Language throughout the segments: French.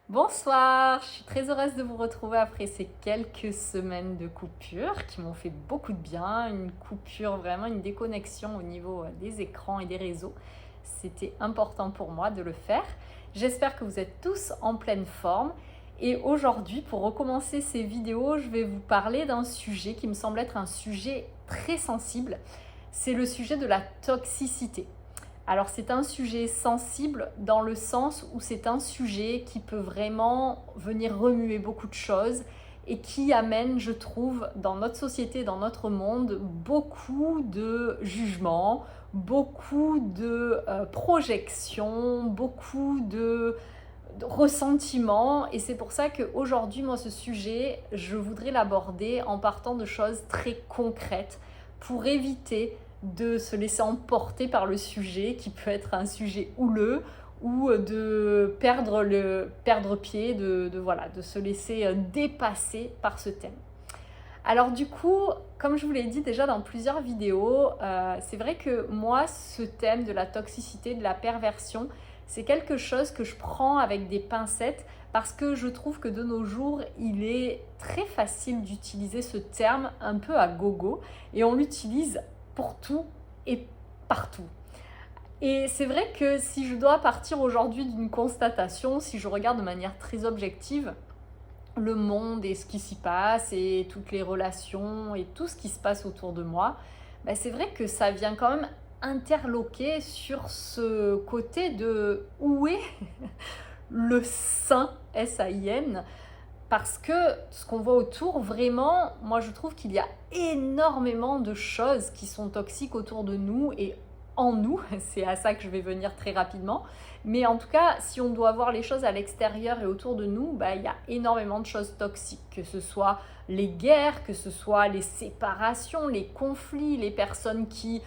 Bonsoir, je suis très heureuse de vous retrouver après ces quelques semaines de coupure qui m'ont fait beaucoup de bien, une coupure, vraiment une déconnexion au niveau des écrans et des réseaux. C'était important pour moi de le faire. J'espère que vous êtes tous en pleine forme et aujourd'hui, pour recommencer ces vidéos, je vais vous parler d'un sujet qui me semble être un sujet très sensible. C'est le sujet de la toxicité. Alors c'est un sujet sensible dans le sens où c'est un sujet qui peut vraiment venir remuer beaucoup de choses et qui amène, je trouve, dans notre société, dans notre monde, beaucoup de jugements, beaucoup de projections, beaucoup de ressentiments. Et c'est pour ça qu'aujourd'hui, moi, ce sujet, je voudrais l'aborder en partant de choses très concrètes pour éviter de se laisser emporter par le sujet qui peut être un sujet houleux ou de perdre pied, voilà, de se laisser dépasser par ce thème. Alors du coup, comme je vous l'ai dit déjà dans plusieurs vidéos, c'est vrai que moi, ce thème de la toxicité, de la perversion, c'est quelque chose que je prends avec des pincettes parce que je trouve que de nos jours, il est très facile d'utiliser ce terme un peu à gogo et on l'utilise pour tout et partout. Et c'est vrai que si je dois partir aujourd'hui d'une constatation, si je regarde de manière très objective, le monde et ce qui s'y passe et toutes les relations et tout ce qui se passe autour de moi, c'est vrai que ça vient quand même interloquer sur ce côté de où est le sain, S-A-I-N, parce que ce qu'on voit autour, vraiment, moi je trouve qu'il y a énormément de choses qui sont toxiques autour de nous et en nous, c'est à ça que je vais venir très rapidement. Mais en tout cas, si on doit voir les choses à l'extérieur et autour de nous, il y a énormément de choses toxiques, que ce soit les guerres, que ce soit les séparations, les conflits, les personnes qui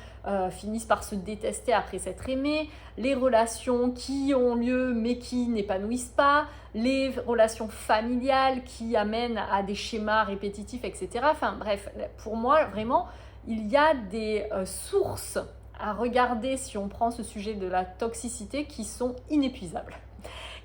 finissent par se détester après s'être aimées, les relations qui ont lieu mais qui n'épanouissent pas, les relations familiales qui amènent à des schémas répétitifs, etc. Enfin bref, pour moi, vraiment, il y a des sources à regarder si on prend ce sujet de la toxicité qui sont inépuisables.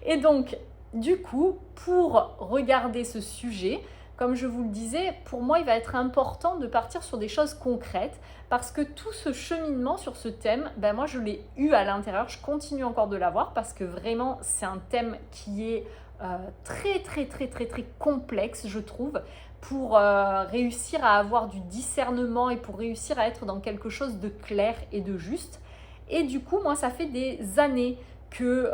Et donc, du coup, pour regarder ce sujet, comme je vous le disais, pour moi, il va être important de partir sur des choses concrètes parce que tout ce cheminement sur ce thème, moi, je l'ai eu à l'intérieur, je continue encore de l'avoir parce que vraiment, c'est un thème qui est très, très, très, très, très complexe, je trouve, pour réussir à avoir du discernement et pour réussir à être dans quelque chose de clair et de juste. Et du coup, moi, ça fait des années que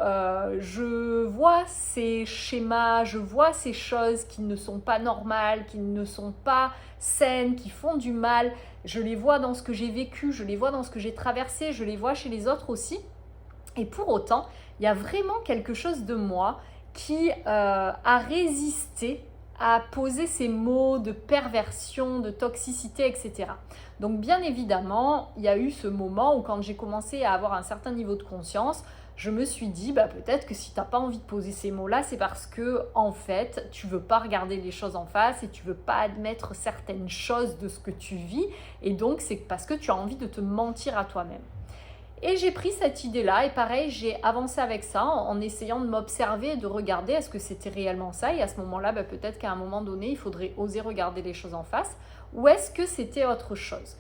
je vois ces schémas, je vois ces choses qui ne sont pas normales, qui ne sont pas saines, qui font du mal. Je les vois dans ce que j'ai vécu, je les vois dans ce que j'ai traversé, je les vois chez les autres aussi. Et pour autant, il y a vraiment quelque chose de moi qui a résisté à poser ces mots de perversion, de toxicité, etc. Donc bien évidemment, il y a eu ce moment où quand j'ai commencé à avoir un certain niveau de conscience, je me suis dit, peut-être que si tu n'as pas envie de poser ces mots-là, c'est parce que, en fait, tu veux pas regarder les choses en face et tu veux pas admettre certaines choses de ce que tu vis. Et donc, c'est parce que tu as envie de te mentir à toi-même. Et j'ai pris cette idée-là et pareil, j'ai avancé avec ça en essayant de m'observer et de regarder est-ce que c'était réellement ça. Et à ce moment-là, peut-être qu'à un moment donné, il faudrait oser regarder les choses en face ou est-ce que c'était autre chose.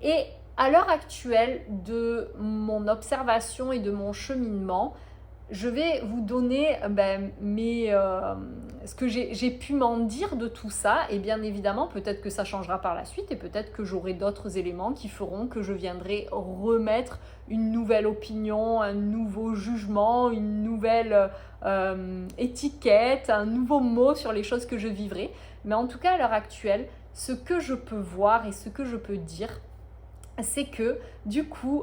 Et à l'heure actuelle de mon observation et de mon cheminement, je vais vous donner ce que j'ai pu m'en dire de tout ça. Et bien évidemment, peut-être que ça changera par la suite et peut-être que j'aurai d'autres éléments qui feront que je viendrai remettre une nouvelle opinion, un nouveau jugement, une nouvelle étiquette, un nouveau mot sur les choses que je vivrai. Mais en tout cas, à l'heure actuelle, ce que je peux voir et ce que je peux dire, c'est que du coup,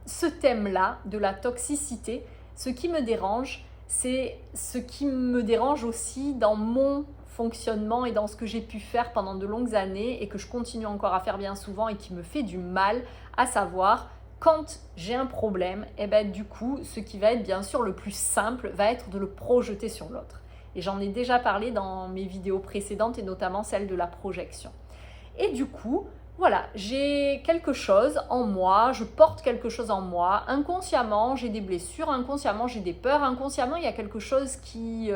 ce thème-là de la toxicité, ce qui me dérange, c'est ce qui me dérange aussi dans mon fonctionnement et dans ce que j'ai pu faire pendant de longues années et que je continue encore à faire bien souvent et qui me fait du mal, à savoir quand j'ai un problème, du coup, ce qui va être bien sûr le plus simple va être de le projeter sur l'autre. Et j'en ai déjà parlé dans mes vidéos précédentes et notamment celle de la projection. Et du coup, Voilà, j'ai quelque chose en moi, je porte quelque chose en moi. Inconsciemment, j'ai des blessures, inconsciemment, j'ai des peurs, inconsciemment, il y a quelque chose qui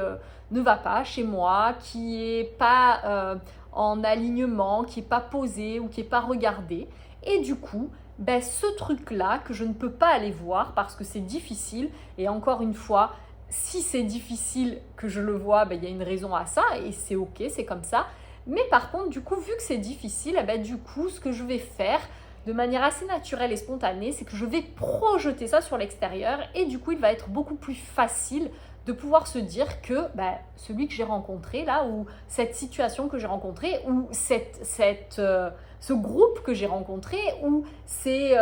ne va pas chez moi, qui est pas en alignement, qui est pas posé ou qui est pas regardé. Et du coup, ben, ce truc-là que je ne peux pas aller voir parce que c'est difficile, et encore une fois, si c'est difficile que je le vois, ben, il y a une raison à ça et c'est ok, c'est comme ça. Mais par contre, du coup, vu que c'est difficile, eh ben, du coup, ce que je vais faire de manière assez naturelle et spontanée, c'est que je vais projeter ça sur l'extérieur et du coup, il va être beaucoup plus facile de pouvoir se dire que bah, celui que j'ai rencontré là, ou cette situation que j'ai rencontrée, ou ce groupe que j'ai rencontré, ou ces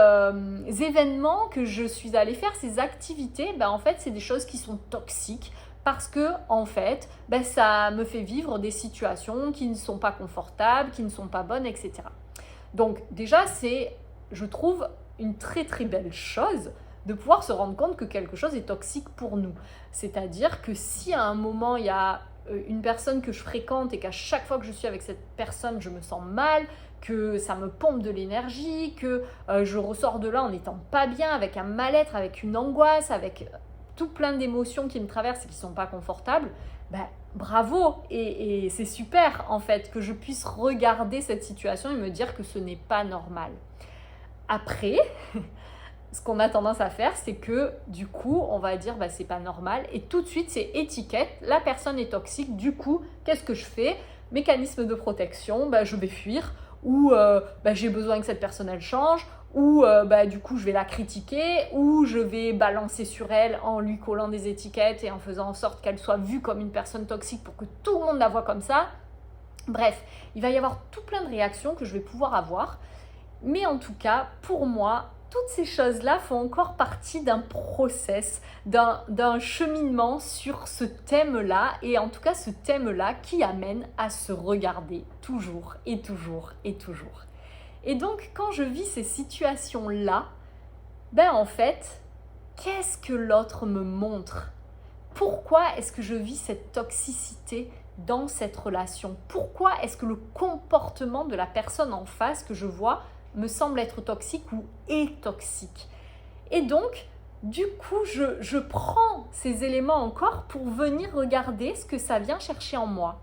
événements que je suis allée faire, ces activités, bah, en fait, c'est des choses qui sont toxiques parce que en fait, ben, ça me fait vivre des situations qui ne sont pas confortables, qui ne sont pas bonnes, etc. Donc déjà, c'est, je trouve, une très très belle chose de pouvoir se rendre compte que quelque chose est toxique pour nous. C'est-à-dire que si à un moment, il y a une personne que je fréquente et qu'à chaque fois que je suis avec cette personne, je me sens mal, que ça me pompe de l'énergie, que je ressors de là en n'étant pas bien, avec un mal-être, avec une angoisse, avec tout plein d'émotions qui me traversent et qui ne sont pas confortables, ben, bravo et c'est super en fait que je puisse regarder cette situation et me dire que ce n'est pas normal. Après, ce qu'on a tendance à faire, c'est que du coup, on va dire c'est pas normal et tout de suite c'est étiquette, la personne est toxique, du coup, qu'est-ce que je fais? Mécanisme de protection, je vais fuir ou j'ai besoin que cette personne elle change ou du coup je vais la critiquer ou je vais balancer sur elle en lui collant des étiquettes et en faisant en sorte qu'elle soit vue comme une personne toxique pour que tout le monde la voie comme ça. Bref, il va y avoir tout plein de réactions que je vais pouvoir avoir. Mais en tout cas, pour moi, toutes ces choses-là font encore partie d'un process, d'un cheminement sur ce thème-là, et en tout cas ce thème-là qui amène à se regarder toujours et toujours et toujours. Et donc quand je vis ces situations-là, en fait, qu'est-ce que l'autre me montre? Pourquoi est-ce que je vis cette toxicité dans cette relation? Pourquoi est-ce que le comportement de la personne en face que je vois me semble être toxique ou est toxique? Et donc, du coup, je prends ces éléments encore pour venir regarder ce que ça vient chercher en moi.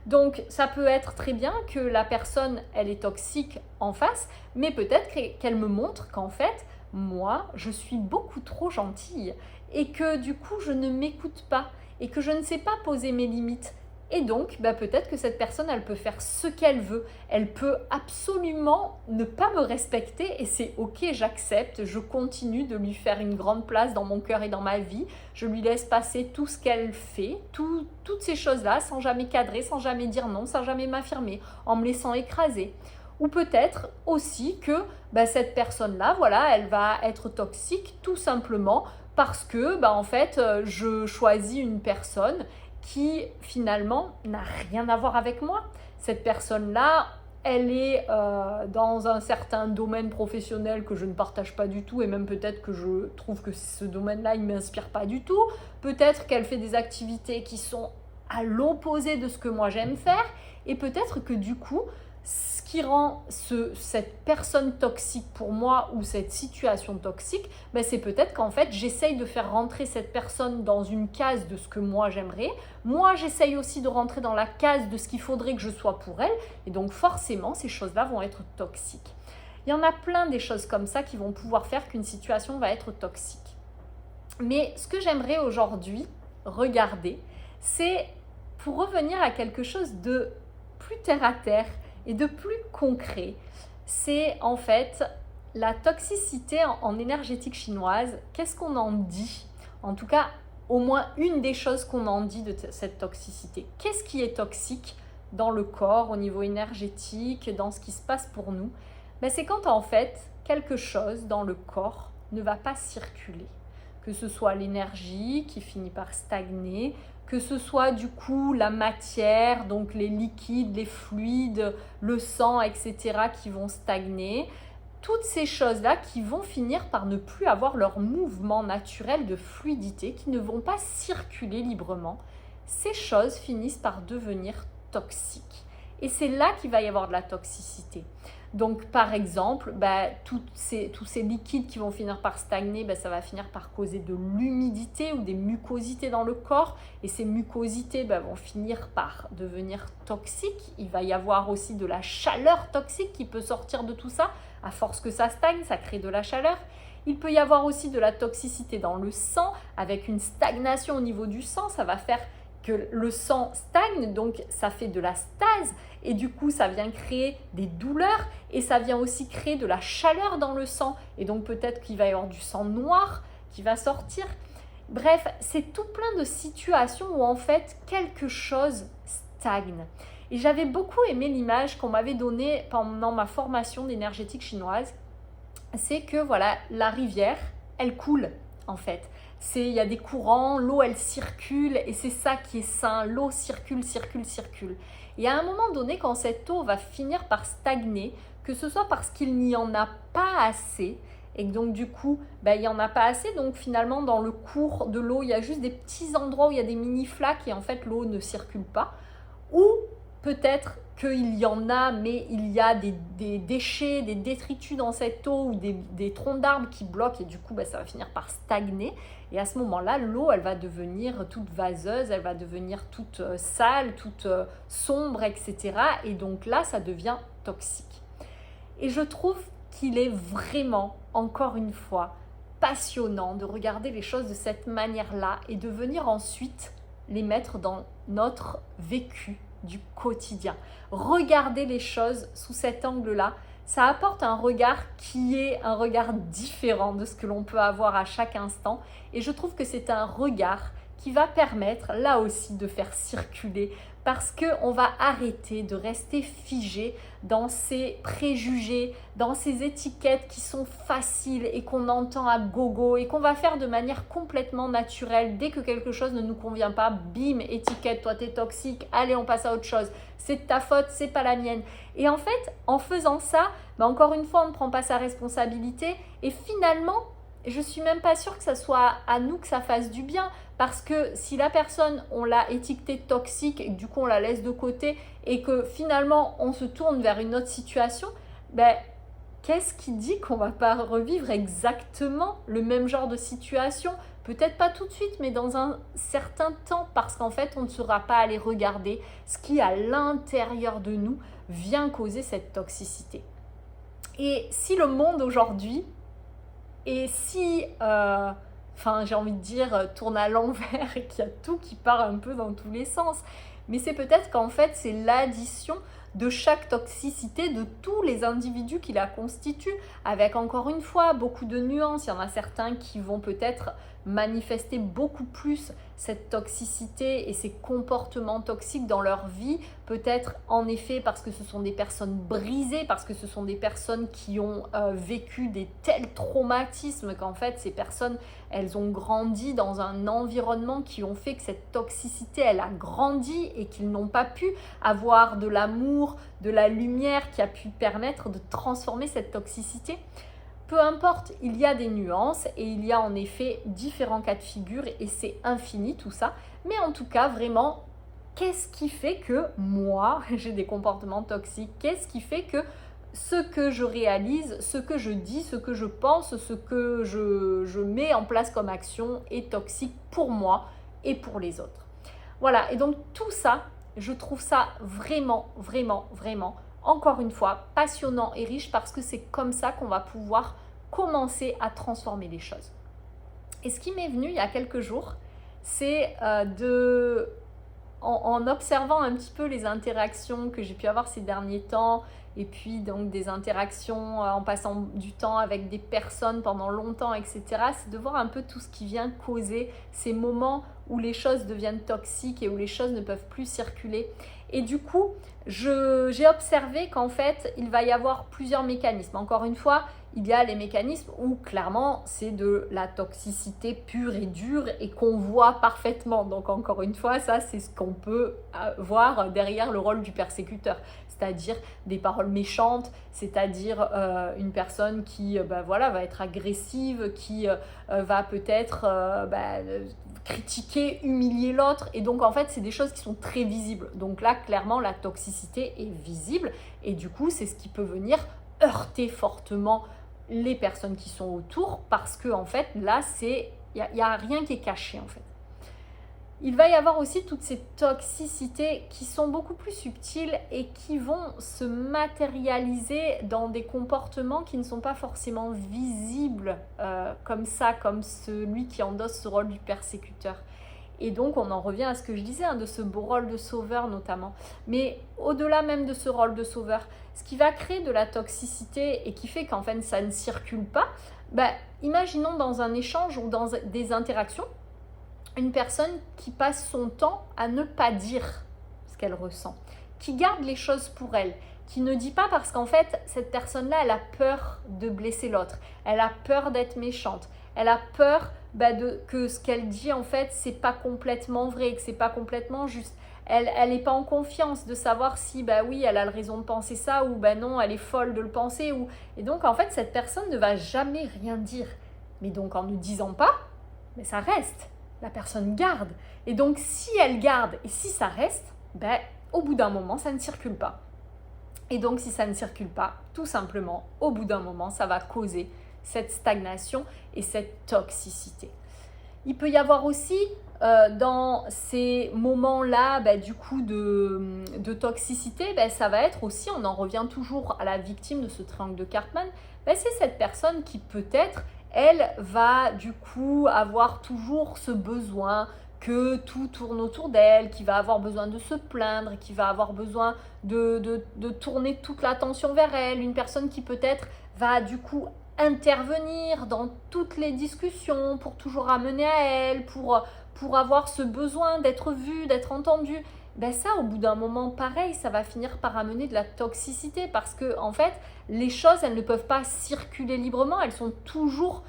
Donc, ça peut être très bien que la personne, elle est toxique en face, mais peut-être qu'elle me montre qu'en fait, moi, je suis beaucoup trop gentille et que du coup, je ne m'écoute pas et que je ne sais pas poser mes limites. Et donc, peut-être que cette personne, elle peut faire ce qu'elle veut. Elle peut absolument ne pas me respecter et c'est ok, j'accepte. Je continue de lui faire une grande place dans mon cœur et dans ma vie. Je lui laisse passer tout ce qu'elle fait, toutes ces choses-là, sans jamais cadrer, sans jamais dire non, sans jamais m'affirmer, en me laissant écraser. Ou peut-être aussi que cette personne-là, voilà, elle va être toxique tout simplement parce que, en fait, je choisis une personne qui finalement n'a rien à voir avec moi. Cette personne-là, elle est dans un certain domaine professionnel que je ne partage pas du tout et même peut-être que je trouve que ce domaine-là, il ne m'inspire pas du tout. Peut-être qu'elle fait des activités qui sont à l'opposé de ce que moi j'aime faire et peut-être que du coup, ce qui rend cette personne toxique pour moi ou cette situation toxique, c'est peut-être qu'en fait, j'essaye de faire rentrer cette personne dans une case de ce que moi j'aimerais. Moi, j'essaye aussi de rentrer dans la case de ce qu'il faudrait que je sois pour elle. Et donc, forcément, ces choses-là vont être toxiques. Il y en a plein des choses comme ça qui vont pouvoir faire qu'une situation va être toxique. Mais ce que j'aimerais aujourd'hui regarder, c'est pour revenir à quelque chose de plus terre à terre, et de plus concret, c'est en fait la toxicité en énergétique chinoise. Qu'est-ce qu'on en dit? En tout cas, au moins une des choses qu'on en dit de cette toxicité. Qu'est-ce qui est toxique dans le corps, au niveau énergétique, dans ce qui se passe pour nous? C'est quand en fait, quelque chose dans le corps ne va pas circuler. Que ce soit l'énergie qui finit par stagner, que ce soit du coup la matière, donc les liquides, les fluides, le sang, etc. qui vont stagner. Toutes ces choses-là qui vont finir par ne plus avoir leur mouvement naturel de fluidité, qui ne vont pas circuler librement, ces choses finissent par devenir toxiques. Et c'est là qu'il va y avoir de la toxicité. Donc par exemple, tous ces liquides qui vont finir par stagner, ça va finir par causer de l'humidité ou des mucosités dans le corps. Et ces mucosités vont finir par devenir toxiques. Il va y avoir aussi de la chaleur toxique qui peut sortir de tout ça. À force que ça stagne, ça crée de la chaleur. Il peut y avoir aussi de la toxicité dans le sang, avec une stagnation au niveau du sang. Ça va faire que le sang stagne, donc ça fait de la stase. Et du coup, ça vient créer des douleurs et ça vient aussi créer de la chaleur dans le sang. Et donc, peut-être qu'il va y avoir du sang noir qui va sortir. Bref, c'est tout plein de situations où en fait, quelque chose stagne. Et j'avais beaucoup aimé l'image qu'on m'avait donnée pendant ma formation d'énergétique chinoise. C'est que voilà, la rivière, elle coule en fait. Il y a des courants, l'eau elle circule et c'est ça qui est sain. L'eau circule, circule, circule. Et à un moment donné, quand cette eau va finir par stagner, que ce soit parce qu'il n'y en a pas assez, et donc du coup, il n'y en a pas assez, donc finalement dans le cours de l'eau, il y a juste des petits endroits où il y a des mini-flaques et en fait l'eau ne circule pas. Ou peut-être qu'il y en a, mais il y a des déchets, des détritus dans cette eau ou des troncs d'arbres qui bloquent et du coup, ça va finir par stagner. Et à ce moment-là, l'eau, elle va devenir toute vaseuse, elle va devenir toute sale, toute sombre, etc. Et donc là, ça devient toxique. Et je trouve qu'il est vraiment, encore une fois, passionnant de regarder les choses de cette manière-là et de venir ensuite les mettre dans notre vécu du quotidien. Regarder les choses sous cet angle-là, ça apporte un regard qui est un regard différent de ce que l'on peut avoir à chaque instant. Et je trouve que c'est un regard qui va permettre là aussi de faire circuler parce qu'on va arrêter de rester figé dans ces préjugés, dans ces étiquettes qui sont faciles et qu'on entend à gogo et qu'on va faire de manière complètement naturelle. Dès que quelque chose ne nous convient pas, bim, étiquette, toi t'es toxique, allez on passe à autre chose, c'est de ta faute, c'est pas la mienne. Et en fait, en faisant ça, encore une fois, on ne prend pas sa responsabilité et finalement, je suis même pas sûre que ça soit à nous que ça fasse du bien parce que si la personne, on l'a étiquetée toxique et que du coup on la laisse de côté et que finalement on se tourne vers une autre situation, qu'est-ce qui dit qu'on va pas revivre exactement le même genre de situation? Peut-être pas tout de suite, mais dans un certain temps parce qu'en fait on ne sera pas allé regarder ce qui à l'intérieur de nous vient causer cette toxicité. Et si le monde aujourd'hui et si, j'ai envie de dire, tourne à l'envers et qu'il y a tout qui part un peu dans tous les sens. Mais c'est peut-être qu'en fait, c'est l'addition de chaque toxicité de tous les individus qui la constituent, avec encore une fois beaucoup de nuances. Il y en a certains qui vont peut-être manifester beaucoup plus cette toxicité et ces comportements toxiques dans leur vie, peut-être en effet parce que ce sont des personnes brisées, parce que ce sont des personnes qui ont vécu des tels traumatismes qu'en fait ces personnes, elles ont grandi dans un environnement qui ont fait que cette toxicité, elle a grandi et qu'ils n'ont pas pu avoir de l'amour, de la lumière qui a pu permettre de transformer cette toxicité. Peu importe, il y a des nuances et il y a en effet différents cas de figure et c'est infini tout ça. Mais en tout cas, vraiment, qu'est-ce qui fait que moi, j'ai des comportements toxiques? Qu'est-ce qui fait que ce que je réalise, ce que je dis, ce que je pense, ce que je mets en place comme action est toxique pour moi et pour les autres? Voilà, et donc tout ça, je trouve ça vraiment, vraiment, vraiment, encore une fois, passionnant et riche parce que c'est comme ça qu'on va pouvoir commencer à transformer les choses. Et ce qui m'est venu il y a quelques jours, c'est en observant un petit peu les interactions que j'ai pu avoir ces derniers temps, et puis donc des interactions en passant du temps avec des personnes pendant longtemps, etc., c'est de voir un peu tout ce qui vient causer ces moments où les choses deviennent toxiques et où les choses ne peuvent plus circuler. Et du coup, j'ai observé qu'en fait, il va y avoir plusieurs mécanismes. Encore une fois, il y a les mécanismes où clairement, c'est de la toxicité pure et dure et qu'on voit parfaitement. Donc encore une fois, ça, c'est ce qu'on peut voir derrière le rôle du persécuteur. C'est-à-dire des paroles méchantes, c'est-à-dire une personne qui va être agressive, qui va peut-être critiquer, humilier l'autre. Et donc, en fait, c'est des choses qui sont très visibles. Donc là, clairement, la toxicité est visible. Et du coup, c'est ce qui peut venir heurter fortement les personnes qui sont autour parce que en fait là il y a rien qui est caché en fait. Il va y avoir aussi toutes ces toxicités qui sont beaucoup plus subtiles et qui vont se matérialiser dans des comportements qui ne sont pas forcément visibles comme ça, comme celui qui endosse ce rôle du persécuteur. Et donc on en revient à ce que je disais, de ce beau rôle de sauveur notamment. Mais au-delà même de ce rôle de sauveur, ce qui va créer de la toxicité et qui fait qu'en fait ça ne circule pas, imaginons dans un échange ou dans des interactions, une personne qui passe son temps à ne pas dire ce qu'elle ressent, qui garde les choses pour elle, qui ne dit pas parce qu'en fait, cette personne-là, elle a peur de blesser l'autre, elle a peur d'être méchante, elle a peur que ce qu'elle dit, en fait, c'est pas complètement vrai, que c'est pas complètement juste. Elle n'est pas en confiance de savoir si, oui, elle a le raison de penser ça ou non, elle est folle de le penser. Et donc, en fait, cette personne ne va jamais rien dire. Mais donc, en ne disant pas, ça reste. La personne garde. Et donc, si elle garde et si ça reste, au bout d'un moment, ça ne circule pas. Et donc, si ça ne circule pas, tout simplement, au bout d'un moment, ça va causer cette stagnation et cette toxicité. Il peut y avoir aussi, dans ces moments-là, du coup, de toxicité, ça va être aussi, on en revient toujours à la victime de ce triangle de Karpman, c'est cette personne qui peut-être elle va du coup avoir toujours ce besoin que tout tourne autour d'elle, qui va avoir besoin de se plaindre, qui va avoir besoin de tourner toute l'attention vers elle, une personne qui peut-être va du coup intervenir dans toutes les discussions pour toujours amener à elle, pour avoir ce besoin d'être vue, d'être entendue. Ça, au bout d'un moment, pareil, ça va finir par amener de la toxicité parce que, en fait, les choses, elles ne peuvent pas circuler librement, elles sont toujours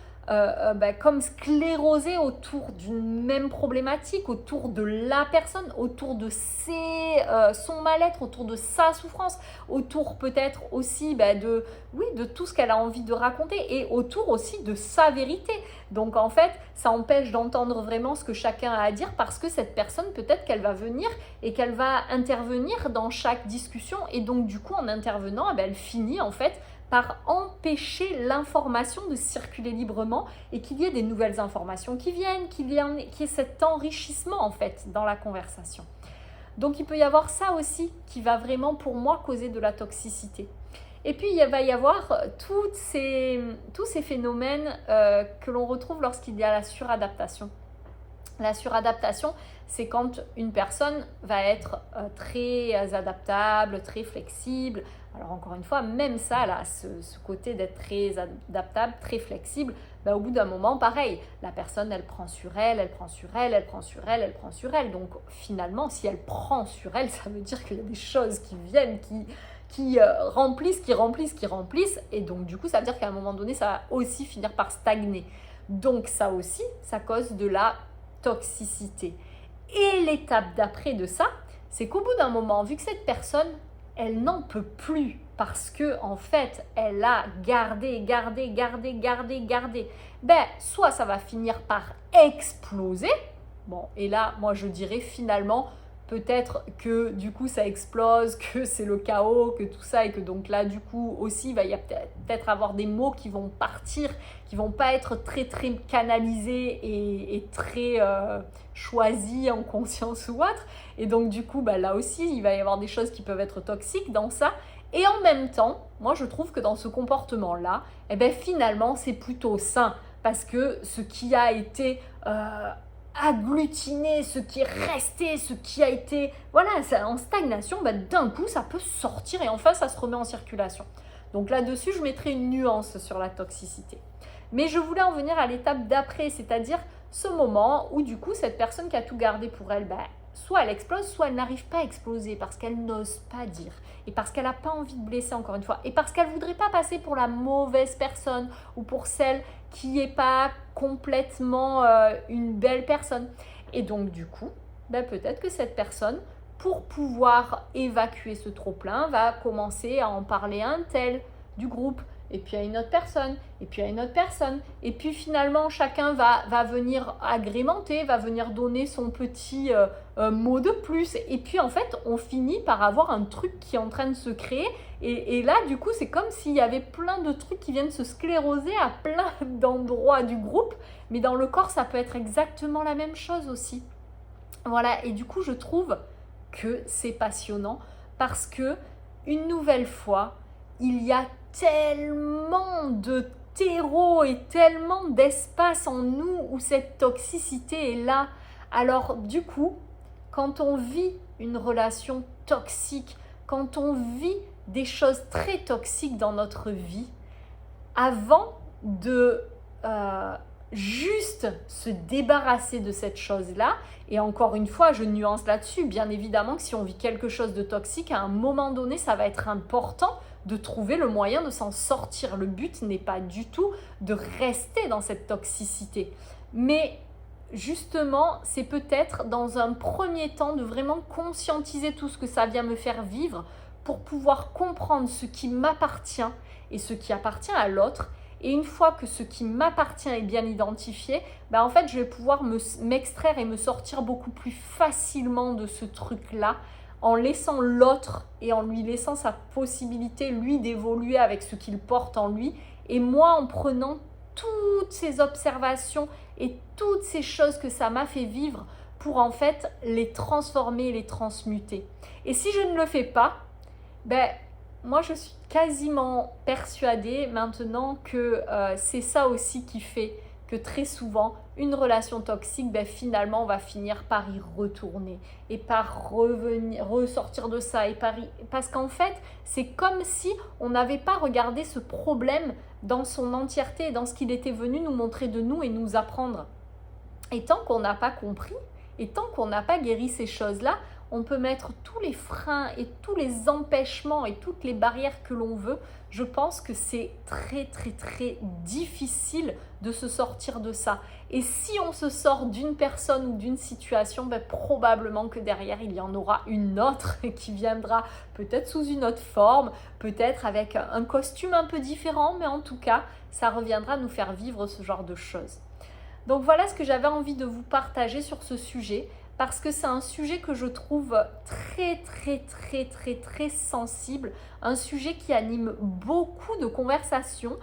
comme sclérosées autour d'une même problématique, autour de la personne, autour de son mal-être, autour de sa souffrance, autour peut-être aussi de tout ce qu'elle a envie de raconter et autour aussi de sa vérité. Donc en fait, ça empêche d'entendre vraiment ce que chacun a à dire parce que cette personne, peut-être qu'elle va venir et qu'elle va intervenir dans chaque discussion et donc du coup en intervenant, elle finit en fait par empêcher l'information de circuler librement et qu'il y ait des nouvelles informations qui viennent, qu'il y ait cet enrichissement en fait dans la conversation. Donc il peut y avoir ça aussi qui va vraiment pour moi causer de la toxicité. Et puis il va y avoir tous ces phénomènes que l'on retrouve lorsqu'il y a la suradaptation. La suradaptation, c'est quand une personne va être très adaptable, très flexible. Alors encore une fois, même ça, là, ce côté d'être très adaptable, très flexible, au bout d'un moment, pareil, la personne, elle prend sur elle, elle prend sur elle, elle prend sur elle, elle prend sur elle. Donc finalement, si elle prend sur elle, ça veut dire qu'il y a des choses qui viennent, qui remplissent. Et donc du coup, ça veut dire qu'à un moment donné, ça va aussi finir par stagner. Donc ça aussi, ça cause de la toxicité. Et l'étape d'après de ça, c'est qu'au bout d'un moment, vu que cette personne, elle n'en peut plus parce que en fait, elle a gardé, soit ça va finir par exploser. Bon, et là, moi je dirais finalement, peut-être que du coup ça explose, que c'est le chaos, que tout ça, et que donc là du coup aussi, il va y peut-être avoir des mots qui vont partir, qui vont pas être très très canalisés et très choisis en conscience ou autre. Et donc du coup, là aussi, il va y avoir des choses qui peuvent être toxiques dans ça. Et en même temps, moi je trouve que dans ce comportement-là, finalement c'est plutôt sain parce que ce qui a été agglutiné, ce qui est resté, ce qui a été en stagnation, d'un coup ça peut sortir et enfin ça se remet en circulation. Donc là-dessus, je mettrai une nuance sur la toxicité. Mais je voulais en venir à l'étape d'après, c'est-à-dire ce moment où du coup cette personne qui a tout gardé pour elle, soit elle explose, soit elle n'arrive pas à exploser parce qu'elle n'ose pas dire et parce qu'elle n'a pas envie de blesser encore une fois et parce qu'elle ne voudrait pas passer pour la mauvaise personne ou pour celle qui n'est pas complètement une belle personne. Et donc du coup, peut-être que cette personne, pour pouvoir évacuer ce trop-plein, va commencer à en parler à un tel du groupe, et puis à une autre personne, et puis à une autre personne. Et puis finalement, chacun va venir agrémenter, va venir donner son petit mot de plus. Et puis en fait, on finit par avoir un truc qui est en train de se créer. Et là, du coup, c'est comme s'il y avait plein de trucs qui viennent se scléroser à plein d'endroits du groupe. Mais dans le corps, ça peut être exactement la même chose aussi. Voilà, et du coup, je trouve que c'est passionnant parce que, une nouvelle fois, il y a tellement de terreau et tellement d'espace en nous où cette toxicité est là. Alors, du coup, quand on vit une relation toxique, quand on vit des choses très toxiques dans notre vie, avant de juste se débarrasser de cette chose-là, et encore une fois, je nuance là-dessus, bien évidemment que si on vit quelque chose de toxique, à un moment donné, ça va être important de trouver le moyen de s'en sortir. Le but n'est pas du tout de rester dans cette toxicité. Mais justement, c'est peut-être dans un premier temps de vraiment conscientiser tout ce que ça vient me faire vivre pour pouvoir comprendre ce qui m'appartient et ce qui appartient à l'autre. Et une fois que ce qui m'appartient est bien identifié, en fait, je vais pouvoir m'extraire et me sortir beaucoup plus facilement de ce truc-là en laissant l'autre et en lui laissant sa possibilité, lui, d'évoluer avec ce qu'il porte en lui. Et moi, en prenant toutes ces observations et toutes ces choses que ça m'a fait vivre pour en fait les transformer, les transmuter. Et si je ne le fais pas, moi je suis quasiment persuadée maintenant que c'est ça aussi qui fait que très souvent une relation toxique, finalement on va finir par y retourner et par ressortir de ça parce qu'en fait c'est comme si on n'avait pas regardé ce problème dans son entièreté, dans ce qu'il était venu nous montrer de nous et nous apprendre. Et tant qu'on n'a pas compris et tant qu'on n'a pas guéri ces choses-là, on peut mettre tous les freins et tous les empêchements et toutes les barrières que l'on veut. Je pense que c'est très très très difficile de se sortir de ça. Et si on se sort d'une personne ou d'une situation, probablement que derrière il y en aura une autre qui viendra peut-être sous une autre forme, peut-être avec un costume un peu différent, mais en tout cas, ça reviendra nous faire vivre ce genre de choses. Donc voilà ce que j'avais envie de vous partager sur ce sujet, parce que c'est un sujet que je trouve très très très très très sensible, un sujet qui anime beaucoup de conversations.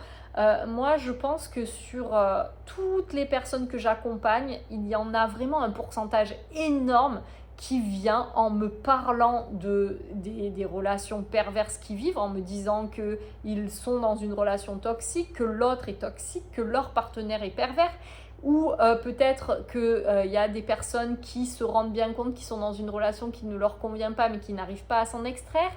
Moi je pense que sur toutes les personnes que j'accompagne, il y en a vraiment un pourcentage énorme qui vient en me parlant des relations perverses qu'ils vivent, en me disant qu'ils sont dans une relation toxique, que l'autre est toxique, que leur partenaire est pervers. Ou peut-être qu'il y a des personnes qui se rendent bien compte qu'ils sont dans une relation qui ne leur convient pas mais qui n'arrivent pas à s'en extraire.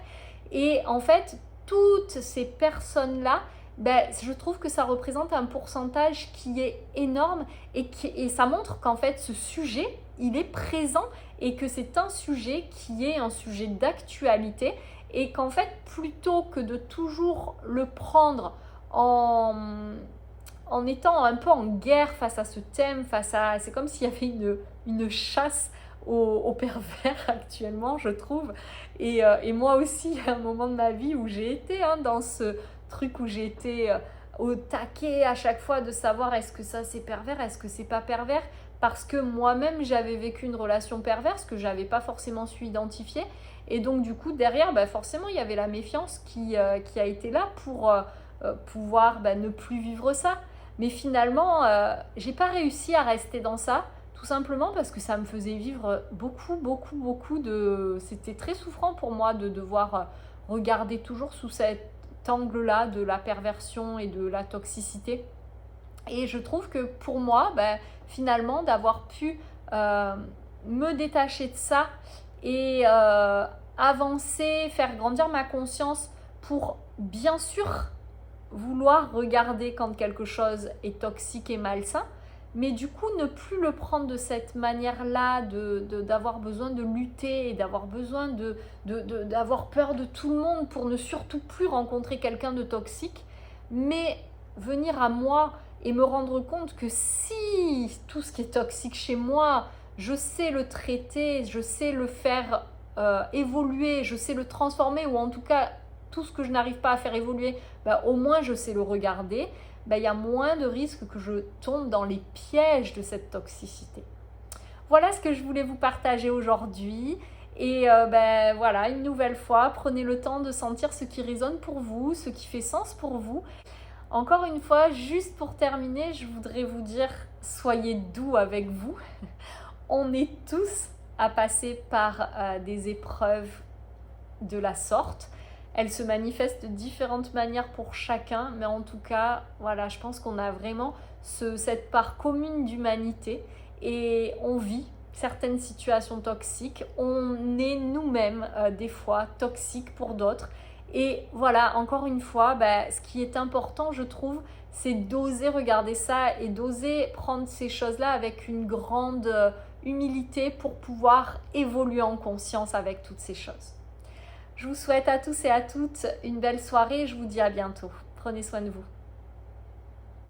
Et en fait, toutes ces personnes-là, je trouve que ça représente un pourcentage qui est énorme et ça montre qu'en fait ce sujet, il est présent et que c'est un sujet qui est un sujet d'actualité et qu'en fait, plutôt que de toujours le prendre en étant un peu en guerre face à ce thème, c'est comme s'il y avait une chasse aux pervers actuellement, je trouve. Et moi aussi, il y a un moment de ma vie où j'ai été dans ce truc où j'ai été au taquet à chaque fois de savoir est-ce que ça c'est pervers, est-ce que c'est pas pervers, parce que moi-même j'avais vécu une relation perverse que j'avais pas forcément su identifier. Et donc du coup derrière, forcément il y avait la méfiance qui a été là pour pouvoir ne plus vivre ça. Mais finalement, j'ai pas réussi à rester dans ça, tout simplement parce que ça me faisait vivre beaucoup de... C'était très souffrant pour moi de devoir regarder toujours sous cet angle-là de la perversion et de la toxicité. Et je trouve que pour moi, finalement, d'avoir pu me détacher de ça et avancer, faire grandir ma conscience pour bien sûr vouloir regarder quand quelque chose est toxique et malsain, mais du coup ne plus le prendre de cette manière-là, d'avoir besoin de lutter et d'avoir besoin d'avoir peur de tout le monde pour ne surtout plus rencontrer quelqu'un de toxique, mais venir à moi et me rendre compte que si tout ce qui est toxique chez moi, je sais le traiter, je sais le faire évoluer, je sais le transformer ou en tout cas tout ce que je n'arrive pas à faire évoluer, au moins je sais le regarder, il y a moins de risques que je tombe dans les pièges de cette toxicité. Voilà ce que je voulais vous partager aujourd'hui. Et voilà, une nouvelle fois, prenez le temps de sentir ce qui résonne pour vous, ce qui fait sens pour vous. Encore une fois, juste pour terminer, je voudrais vous dire, soyez doux avec vous. On est tous à passer par des épreuves de la sorte. Elles se manifestent de différentes manières pour chacun, mais en tout cas, voilà, je pense qu'on a vraiment cette part commune d'humanité et on vit certaines situations toxiques. On est nous-mêmes des fois toxiques pour d'autres. Et voilà, encore une fois, ce qui est important, je trouve, c'est d'oser regarder ça et d'oser prendre ces choses-là avec une grande humilité pour pouvoir évoluer en conscience avec toutes ces choses. Je vous souhaite à tous et à toutes une belle soirée et je vous dis à bientôt. Prenez soin de vous.